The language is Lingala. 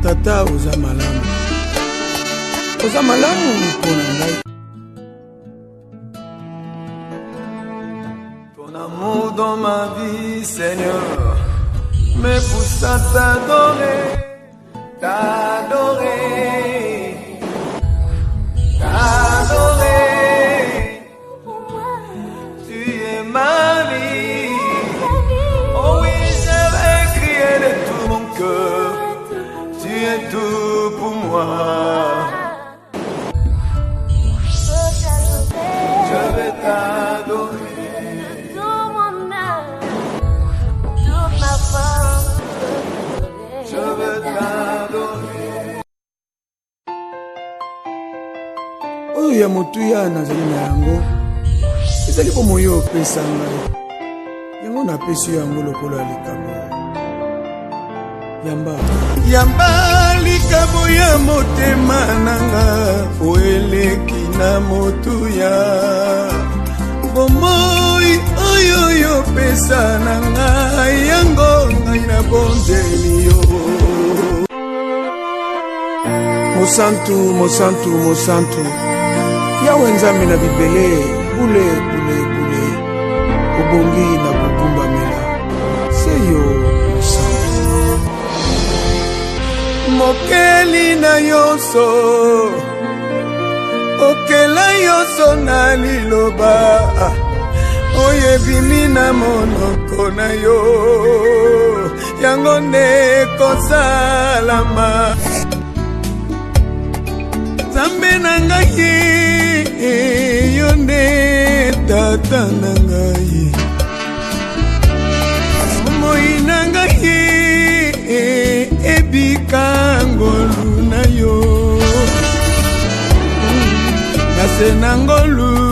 Tata oza malamu. Oza malamu mpona ngai. Ton amour dans ma vie, Seigneur, me pousse à t'adorer, t'adorer, t'adorer. Tu es ma vie. Oh oui, je vais crier de tout mon cœur. Tu es tout pour moi. Je vais t'adorer. Tout mon âme, toute ma force. Je veux t'adorer. Oyo ya motuya nazali na yango. Ezali po moyo opesa ngai. Yango napesi yango lokola likambo. Yamba. Yamba likabo ya motema nanga. Oeleki na motuya. Bomoi oyo yo pesa nanga. Yango ngai na bondeli yo. Mosantu, mosantu, mosantu. Yawe nzambe na bibele. Bule, bule, bule. Obongi na kukumba mela. Seyo mosantu. Mokeli na yoso. Okela yoso na liloba. Oye bimi na monoko na yo. Yango ne kosalama. Zambe na ngai. Yo ne tata na ngai. Moi na ngai. Ebika ngolu na yo. Nase na ngolu.